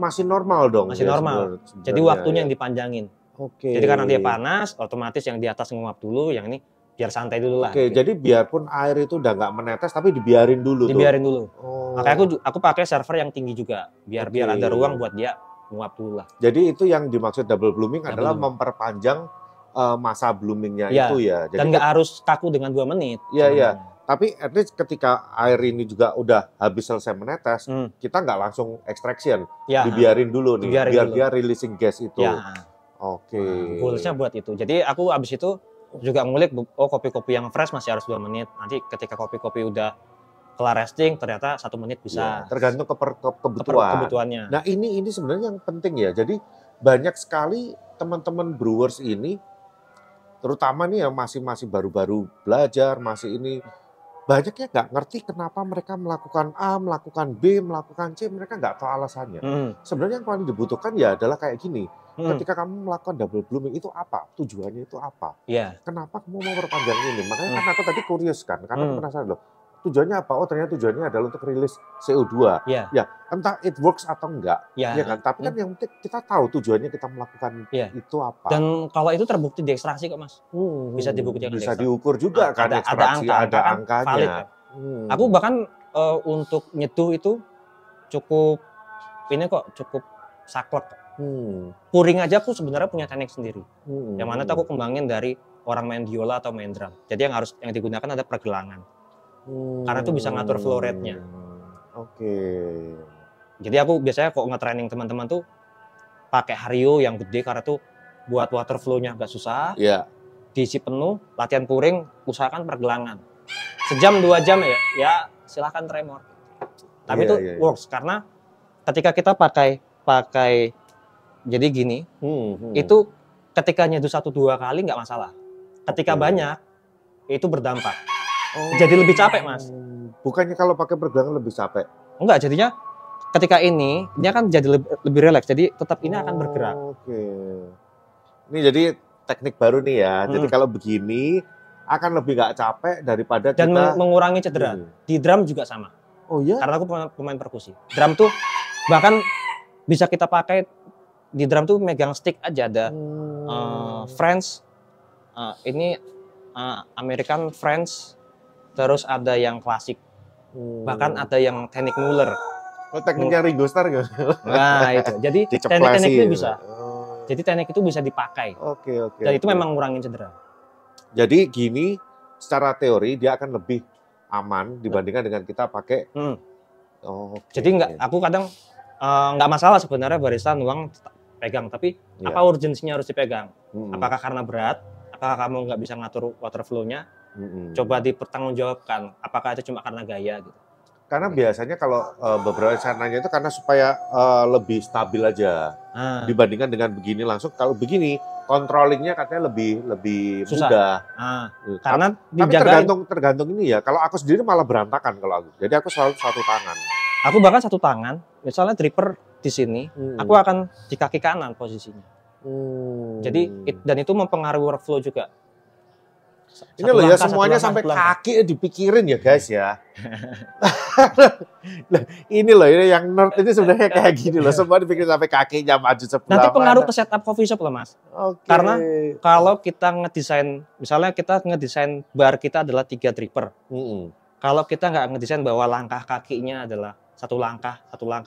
masih normal dong. Masih normal. Jadi waktunya yang dipanjangin. Oke. Jadi karena dia panas, otomatis yang di atas nguap dulu, yang ini biar santai dulu lah. Oke, jadi biarpun air itu udah nggak menetes, tapi dibiarin dulu. Dibiarin dulu. Oh. Makanya aku pakai server yang tinggi juga, biar ada ruang buat dia nguap dulu lah. Jadi itu yang dimaksud double blooming adalah memperpanjang masa bloomingnya itu ya. Jadi dan nggak harus kaku dengan 2 menit. Iya. Tapi at least ketika air ini juga udah habis selesai menetes, kita nggak langsung extraction, dibiarin dulu nih, biar dia releasing gas itu. Oke. Goalsnya buat itu. Jadi aku abis itu juga ngulik, kopi-kopi yang fresh masih harus 2 menit. Nanti ketika kopi-kopi udah kelar resting, ternyata 1 menit bisa. Tergantung kebutuhannya. Nah ini sebenarnya yang penting ya. Jadi banyak sekali teman-teman brewers ini, terutama nih yang masih baru-baru belajar, masih ini, banyak ya nggak ngerti kenapa mereka melakukan A, melakukan B, melakukan C, mereka nggak tahu alasannya. Sebenarnya yang paling dibutuhkan ya adalah kayak gini. Ketika kamu melakukan double blooming itu apa? Tujuannya itu apa? Kenapa kamu mau perpanjang ini? Makanya kan aku tadi curious kan, karena aku penasaran loh. Tujuannya apa? Oh ternyata tujuannya adalah untuk rilis CO2. Ya, entah it works atau enggak. Ya kan? Tapi kan yang penting kita tahu tujuannya kita melakukan itu apa. Dan kalau itu terbukti di ekstraksi kok Mas. Bisa dibuktikan. Bisa diukur juga kan ekstraksi, ada angkanya. Valid, kan? Aku bahkan untuk nyeduh itu cukup saklek. Puring aja aku sebenarnya punya teknik sendiri. Yang mana tuh aku kembangin dari orang main biola atau main drum. Jadi yang digunakan ada pergelangan. Karena itu bisa ngatur flow rate-nya. Oke. Jadi aku biasanya kok nge-training teman-teman tuh pakai Hario yang gede karena tuh buat water flow-nya agak susah. Iya. Diisi penuh, latihan puring, usahakan pergelangan. Sejam 2 jam ya silahkan tremor. Tapi itu works karena ketika kita pakai jadi gini, itu ketika nyeduh 1-2 kali nggak masalah. Ketika banyak, itu berdampak. Jadi lebih capek, Mas. Bukannya kalau pakai pergelangan lebih capek? Enggak, jadinya ketika ini akan jadi lebih rileks. Jadi tetap ini akan bergerak. Oke. Ini jadi teknik baru nih ya. Jadi kalau begini akan lebih nggak capek daripada dan kita mengurangi cedera. Di drum juga sama. Oh iya? Karena aku pemain perkusi. Drum tuh bahkan bisa kita pakai di drum tuh megang stick aja ada French, ini American French, terus ada yang klasik, bahkan ada yang teknik Muller. Oh, tekniknya Ringo Starr gitu? Nah itu, jadi teknik itu bisa. Jadi teknik itu bisa dipakai. Oke. Dan itu memang ngurangin cedera. Jadi gini, secara teori dia akan lebih aman dibandingkan dengan kita pakai. Jadi aku kadang nggak masalah sebenarnya barisan uang pegang, tapi apa urgensinya harus dipegang? Apakah karena berat? Apakah kamu nggak bisa ngatur water flow-nya? Coba dipertanggungjawabkan. Apakah itu cuma karena gaya gitu? Karena biasanya kalau beberapa sananya itu karena supaya lebih stabil aja dibandingkan dengan begini langsung. Kalau begini controllingnya katanya lebih susah. Mudah. Karena tapi tergantung ini ya. Kalau aku sendiri malah berantakan kalau aku. Jadi aku selalu satu tangan. Aku bahkan satu tangan, misalnya dripper di sini, aku akan di kaki kanan posisinya. Jadi dan itu mempengaruhi workflow juga. Ini loh ya semuanya sampai kaki dipikirin ya guys ya. Nah, ini loh ini yang nerd ini sebenarnya kayak gini loh, semua dipikirin sampai kakinya maju sebelah. Nanti pengaruh ke setup coffee shop loh Mas. Karena kalau kita ngedesain, misalnya kita ngedesain bar kita adalah 3 dripper. Kalau kita nggak ngedesain bahwa langkah kakinya adalah satu langkah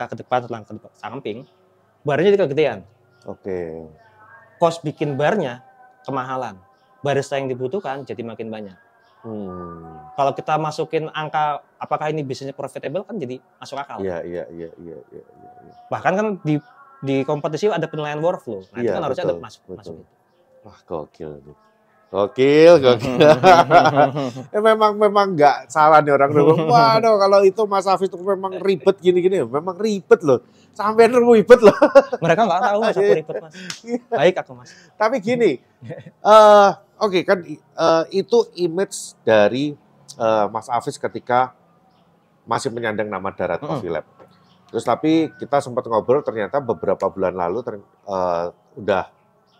ke depan, satu langkah ke depan, samping, barnya jadi kegedean. Cost bikin barnya kemahalan. Barista yang dibutuhkan jadi makin banyak. Kalau kita masukin angka apakah ini bisnisnya profitable kan jadi masuk akal. Iya. Bahkan kan di kompetisi ada penilaian workflow. Nah, itu kan harusnya ada masuk. Wah, gokil. memang nggak salah nih orang dulu. Waduh, kalau itu Mas Hafiz itu memang ribet gini-gini, memang ribet loh. Sampai ribet loh. Mereka nggak tahu Mas aku ribet Mas. Baik aku Mas. Tapi gini, kan itu image dari Mas Hafiz ketika masih menyandang nama Darat Coffee Lab. Terus tapi kita sempat ngobrol ternyata beberapa bulan lalu udah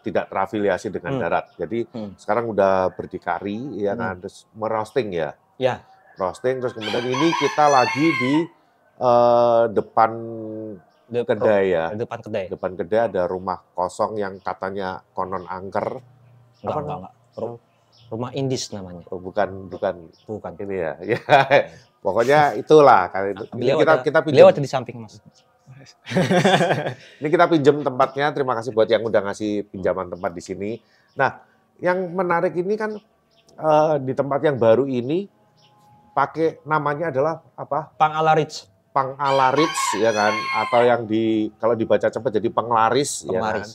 tidak terafiliasi dengan Darat. Jadi sekarang udah berdikari ya kan, terus merosting ya. Ya. Roasting terus kemudian ini kita lagi di depan kedai ya. Depan kedai ada rumah kosong yang katanya konon angker. Enggak. Rumah Indis namanya. Oh, bukan ini ya. Ya. Pokoknya itulah kali itu. Kita beliau ada di samping Mas. Ini kita pinjam tempatnya. Terima kasih buat yang udah ngasih pinjaman tempat di sini. Nah, yang menarik ini kan di tempat yang baru ini pakai namanya adalah apa? Pang Ala Ritz ya kan? Atau yang kalau dibaca cepat jadi Penglaris. Ya kan?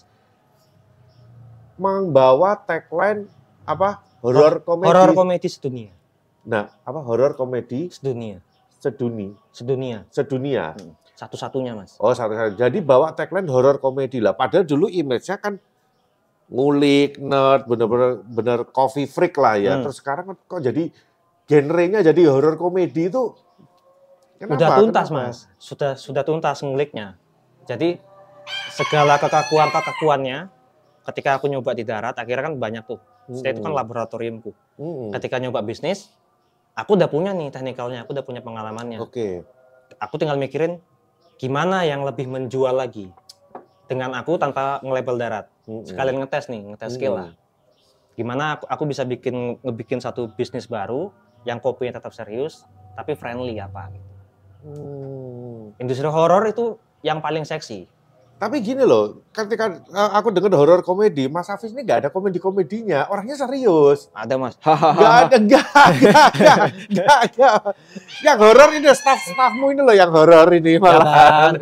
Membawa tagline apa? Horor komedi sedunia. Nah, apa horor komedi sedunia. Satu-satunya Mas. Oh, satu-satunya. Jadi bawa tagline horor komedi lah. Padahal dulu image-nya kan ngulik, nerd, bener-bener coffee freak lah ya. Terus sekarang kok jadi genrenya jadi horor komedi itu kenapa? Udah tuntas Mas. Sudah tuntas nguliknya. Jadi segala kekakuannya ketika aku nyoba di Darat akhirnya kan banyak tuh. Setelah itu kan laboratoriumku. Ketika nyoba bisnis, aku udah punya nih teknikalnya, aku udah punya pengalamannya. Aku tinggal mikirin gimana yang lebih menjual lagi dengan aku tanpa nge-label Darat. Sekalian ngetes skill lah. Gimana aku bisa ngebikin satu bisnis baru yang kopinya tetap serius tapi friendly apa gitu. Industri horor itu yang paling seksi. Tapi gini loh, ketika aku dengar horor komedi, Mas Hafiz ini nggak ada komedi-komedinya, orangnya serius. Ada Mas. Nggak ada, nggak. Yang horor ini staff-staffmu ini loh yang horor ini malah.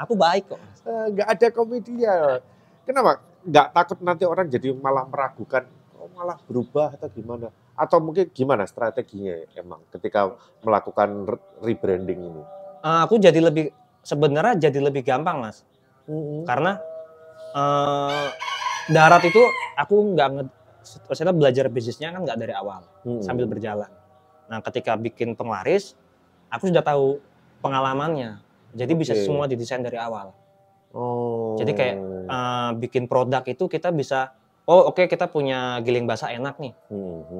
Aku baik kok. Nggak ada komedinya. Kenapa? Nggak takut nanti orang jadi malah meragukan, oh malah berubah atau gimana? Atau mungkin gimana strateginya emang ketika melakukan rebranding ini? Aku sebenarnya jadi lebih gampang Mas. Karena darat itu aku saya belajar bisnisnya kan nggak dari awal, sambil berjalan. Nah ketika bikin penglaris, aku sudah tahu pengalamannya, jadi bisa semua didesain dari awal. Jadi kayak bikin produk itu kita bisa, kita punya giling basah enak nih,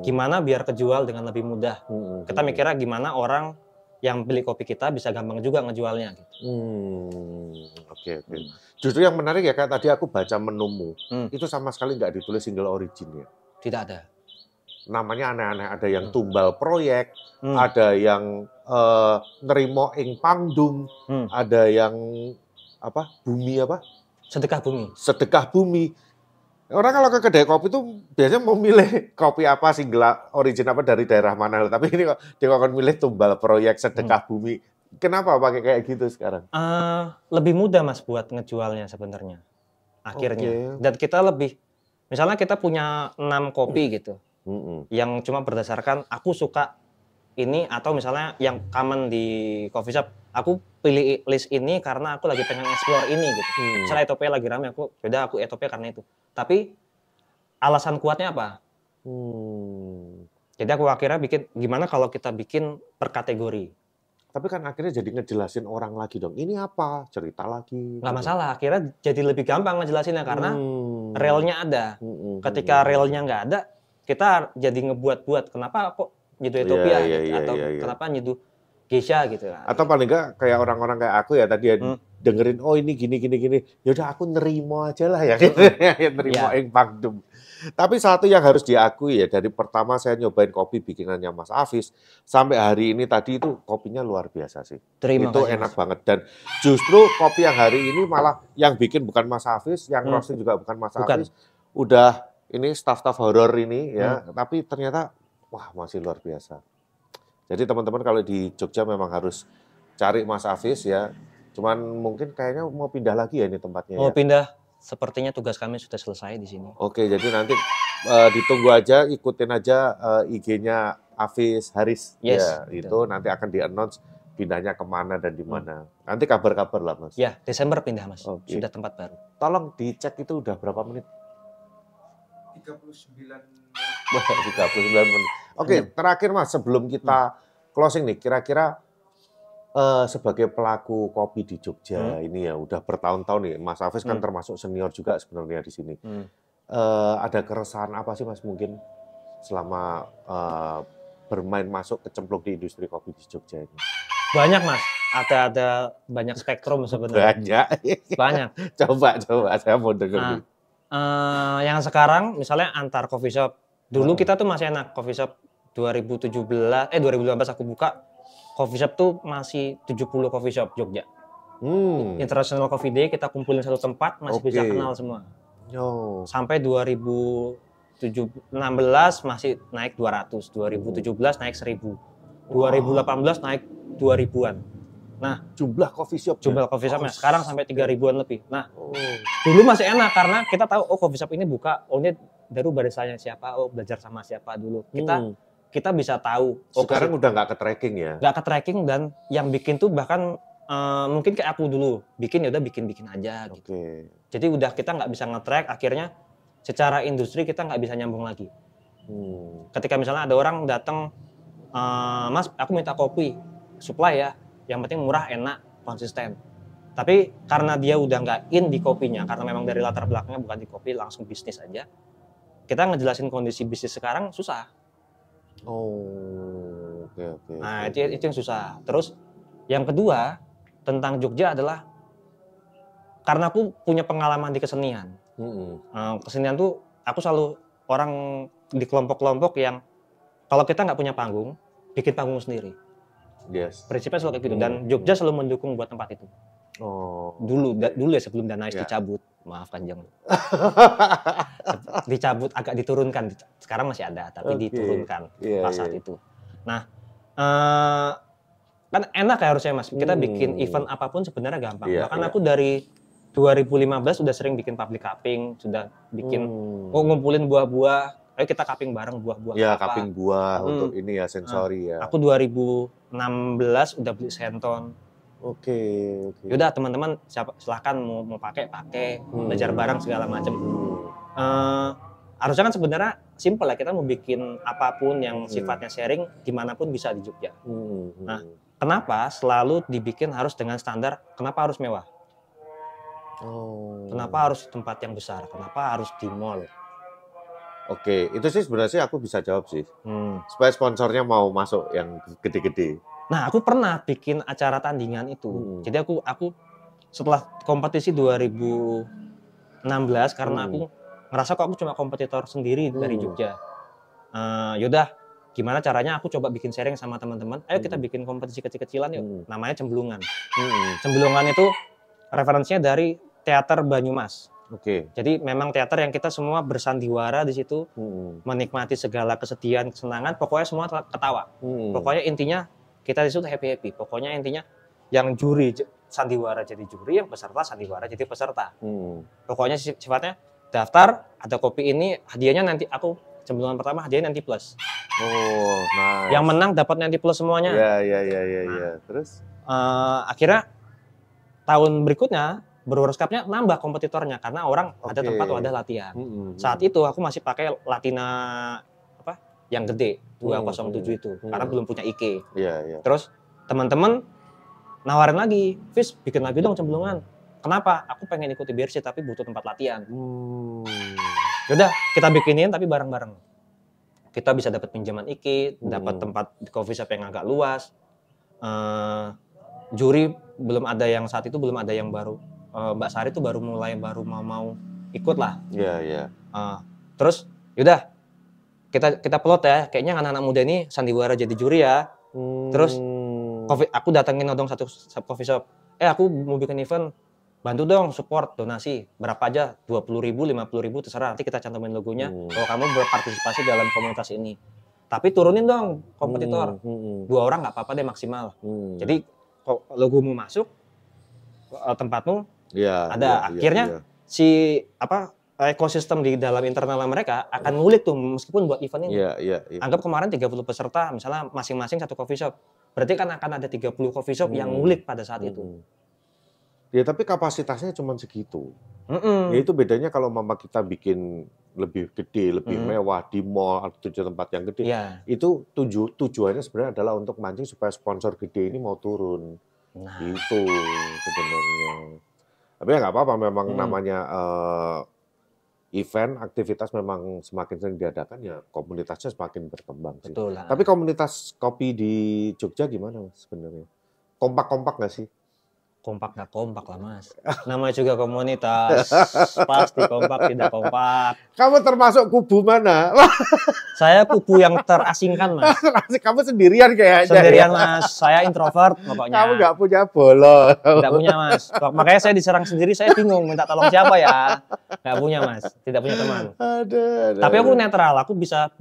gimana biar kejual dengan lebih mudah. Kita mikirnya gimana orang yang beli kopi kita bisa gampang juga ngejualnya gitu. Oke. Justru yang menarik ya kayak tadi aku baca menumu, itu sama sekali nggak ditulis single origin ya. Tidak ada. Namanya aneh-aneh, ada yang tumbal proyek, ada yang nerimo ing pangdung, ada yang bumi apa? Sedekah bumi. Sedekah bumi. Orang kalau ke kedai kopi itu biasanya mau milih kopi apa, single origin apa dari daerah mana. Tapi ini kok dia akan milih tumbal proyek sedekah bumi. Kenapa pakai kayak gitu sekarang? Lebih mudah Mas buat ngejualnya sebenarnya. Akhirnya. Dan kita misalnya kita punya 6 kopi gitu. Yang cuma berdasarkan aku suka ini, atau misalnya yang common di coffee shop, aku pilih list ini karena aku lagi pengen explore ini gitu. Misalnya Ethiopia lagi rame, aku Ethiopia karena itu. Tapi alasan kuatnya apa? Jadi aku akhirnya gimana kalau kita bikin per kategori. Tapi kan akhirnya jadi ngejelasin orang lagi dong. Ini apa? Cerita lagi. Nggak masalah. Akhirnya jadi lebih gampang ngejelasinnya karena relnya ada. Ketika relnya nggak ada, kita jadi ngebuat-buat. Kenapa kok nyeduh Ethiopia gitu? Atau kenapa nyeduh Geisha gitu. Atau paling nggak kayak orang-orang kayak aku ya tadi dengerin, oh ini gini. Yaudah aku nerimo aja lah ya. Nerimo ing pangdum. Tapi satu yang harus diakui ya, dari pertama saya nyobain kopi bikinannya Mas Hafiz, sampai hari ini tadi itu kopinya luar biasa sih. Itu enak banget. Dan justru kopi yang hari ini malah yang bikin bukan Mas Hafiz, yang roasting juga bukan Mas Hafiz. Udah ini staff-staff horor ini ya, tapi ternyata wah masih luar biasa. Jadi teman-teman kalau di Jogja memang harus cari Mas Hafiz ya. Cuman mungkin kayaknya mau pindah lagi ya ini tempatnya. Mau pindah. Sepertinya tugas kami sudah selesai di sini. Oke, jadi nanti ditunggu aja, ikutin aja IG-nya Hafiz Haris. Yes, ya, itu nanti akan di-announce pindahnya kemana dan di mana. Nanti kabar-kabar lah, Mas. Ya, Desember pindah, Mas. Sudah tempat baru. Tolong dicek itu udah berapa menit? 39 menit. 39 menit. Oke, terakhir Mas, sebelum kita closing nih, kira-kira sebagai pelaku kopi di Jogja ini ya udah bertahun-tahun nih, Mas Hafiz kan termasuk senior juga sebenarnya di sini. Ada keresahan apa sih Mas mungkin selama bermain masuk kecemplung di industri kopi di Jogja ini? Banyak Mas, ada banyak spektrum sebenarnya. Banyak. Coba saya mau dengar. Yang sekarang misalnya antar coffee shop. Dulu kita tuh masih enak coffee shop 2018 aku buka. Coffee shop tuh masih 70 coffee shop Jogja. International Coffee Day kita kumpulin satu tempat masih bisa kenal semua. Sampai 2016 masih naik 200, 2017 naik 1000, 2018 naik 2000-an. Nah, jumlah coffee shop sekarang sampai 3000-an lebih. Nah, dulu masih enak karena kita tahu coffee shop ini buka, ini baru barisanya siapa, belajar sama siapa dulu. Kita bisa tahu. Sekarang udah nggak ke-tracking ya? Nggak ke-tracking dan yang bikin tuh bahkan mungkin kayak aku dulu. Bikin ya udah bikin aja gitu. Jadi udah kita nggak bisa nge-track, akhirnya secara industri kita nggak bisa nyambung lagi. Ketika misalnya ada orang datang, Mas aku minta kopi, supply ya. Yang penting murah, enak, konsisten. Tapi karena dia udah nggak in di kopinya, karena memang dari latar belakangnya bukan di kopi, langsung bisnis aja. Kita ngejelasin kondisi bisnis sekarang susah. Nah, itu yang susah. Terus yang kedua tentang Jogja adalah karena aku punya pengalaman di kesenian. Kesenian tuh aku selalu orang di kelompok-kelompok yang kalau kita nggak punya panggung, bikin panggung sendiri. Prinsipnya selalu kayak gitu. Dan Jogja selalu mendukung buat tempat itu. Dulu ya sebelum Danais dicabut. Maaf Kanjeng. Dicabut, agak diturunkan. Sekarang masih ada, tapi diturunkan pas saat itu. Nah, kan enak ya harusnya Mas. Kita bikin event apapun sebenarnya gampang. Bahkan aku dari 2015 sudah sering bikin public cupping, sudah bikin ngumpulin buah-buah. Ayo kita cupping bareng buah-buah. Ya, cupping buah untuk ini ya sensori ya. Aku 2016 udah beli senton. Oke. Yaudah teman-teman silahkan mau pakai, belajar bareng segala macam. Harusnya kan sebenarnya simple ya, kita mau bikin apapun yang sifatnya sharing dimanapun bisa di Jogja. Nah, kenapa selalu dibikin harus dengan standar? Kenapa harus mewah? Kenapa harus tempat yang besar? Kenapa harus di mall? Oke, itu sih sebenarnya aku bisa jawab sih. Supaya sponsornya mau masuk yang gede-gede. Nah, aku pernah bikin acara tandingan itu. Jadi aku setelah kompetisi 2016 karena aku ngerasa kok aku cuma kompetitor sendiri dari Jogja. Yaudah, gimana caranya aku coba bikin sharing sama teman-teman. Ayo kita bikin kompetisi kecil-kecilan yuk. Namanya Cemblungan. Cemblungan itu referensinya dari teater Banyumas. Jadi memang teater yang kita semua bersandiwara di situ, menikmati segala kesedihan, kesenangan, pokoknya semua ketawa. Pokoknya intinya kita di situ happy-happy. Pokoknya intinya yang juri sandiwara jadi juri, yang peserta sandiwara jadi peserta. Pokoknya sifatnya daftar, ada kopi ini, hadiahnya nanti aku Cemblungan pertama hadiahnya nanti plus. Nice. Yang menang dapat nanti plus semuanya. Iya. Terus? Akhirnya tahun berikutnya Brewers Cup-nya nambah kompetitornya karena orang ada tempat wadah latihan. Saat itu aku masih pakai Latina yang gede 207 itu karena belum punya IK. Terus teman-teman nawarin lagi, Fis bikin lagi dong Cemblungan. Kenapa? Aku pengen ikuti BRC tapi butuh tempat latihan. Yaudah kita bikinin tapi bareng-bareng. Kita bisa dapat pinjaman IK, dapat tempat di coffee shop yang agak luas. Juri belum ada yang saat itu belum ada yang baru. Mbak Sari tuh baru mau ikut lah. Terus yaudah kita plot ya, kayaknya anak-anak muda ini sandiwara jadi juri ya. Terus aku datengin dong satu coffee shop. Aku mau bikin event, bantu dong support donasi berapa aja, 20.000, 50.000 terserah. Nanti kita cantumin logonya. Kalau kamu berpartisipasi dalam komunitas ini. Tapi turunin dong kompetitor. 2 orang nggak apa-apa deh maksimal. Jadi kalau logomu masuk, tempatmu ada. Akhirnya si ekosistem di dalam internal mereka akan ngulik tuh meskipun buat event ini. Anggap kemarin 30 peserta, misalnya masing-masing satu coffee shop. Berarti kan akan ada 30 coffee shop yang ngulik pada saat itu. Ya tapi kapasitasnya cuma segitu. Ya itu bedanya kalau mama kita bikin lebih gede, lebih mewah di mall atau tempat yang gede. Itu tujuannya sebenarnya adalah untuk mancing supaya sponsor gede ini mau turun. Itu sebenarnya. Tapi ya nggak apa-apa, memang namanya event, aktivitas memang semakin sering diadakan ya komunitasnya semakin berkembang sih. Tapi komunitas kopi di Jogja gimana Mas sebenarnya? Kompak-kompak nggak sih? Kompak nggak kompak lah Mas. Namanya juga komunitas, pasti kompak tidak kompak. Kamu termasuk kubu mana? Saya kubu yang terasingkan Mas. Kamu sendirian kayaknya. Sendirian Mas, saya introvert pokoknya. Kamu nggak punya bola. Nggak punya Mas. Makanya saya diserang sendiri, saya bingung minta tolong siapa ya. Nggak punya Mas, tidak punya teman. Tapi aku netral, aku bisa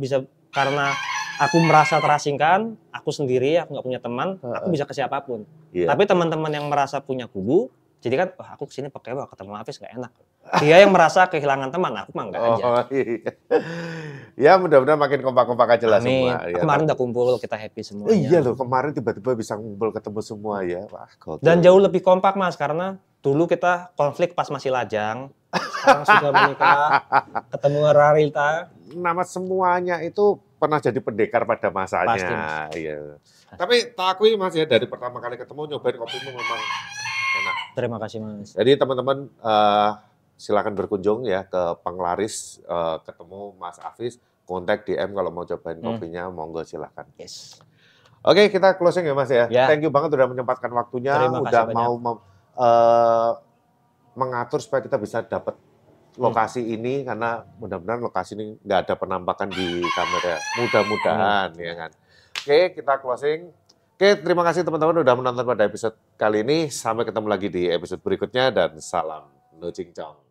karena aku merasa terasingkan, aku sendiri, aku nggak punya teman, aku bisa ke siapapun. Tapi teman-teman yang merasa punya kubu, jadi kan, aku kesini pakai ketemu Hafiz nggak enak. Dia yang merasa kehilangan teman, aku mah nggak aja. Ya mudah-mudahan makin kompak-kompak aja lah semua. Kemarin udah kumpul, kita happy semuanya. Iya loh, kemarin tiba-tiba bisa ngumpul ketemu semua ya. Wah, dan jauh lebih kompak Mas, karena dulu kita konflik pas masih lajang, sekarang sudah menikah, ketemu realita. Nama semuanya itu pernah jadi pendekar pada masanya. Pasti, Mas. Iya. Tapi tak akui Mas ya, dari pertama kali ketemu nyobain kopimu memang enak. Terima kasih Mas. Jadi teman-teman silakan berkunjung ya ke Penglaris, ketemu Mas Hafiz, kontak DM kalau mau cobain kopinya, monggo silakan. Yes. Oke, kita closing ya Mas ya. Thank you banget udah menyempatkan waktunya, udah mau mengatur supaya kita bisa dapat lokasi ini, karena mudah-mudahan lokasi ini nggak ada penampakan di kamera. Mudah-mudahan ya kan. Oke, kita closing. Oke, terima kasih teman-teman udah menonton pada episode kali ini. Sampai ketemu lagi di episode berikutnya dan salam No Cincong.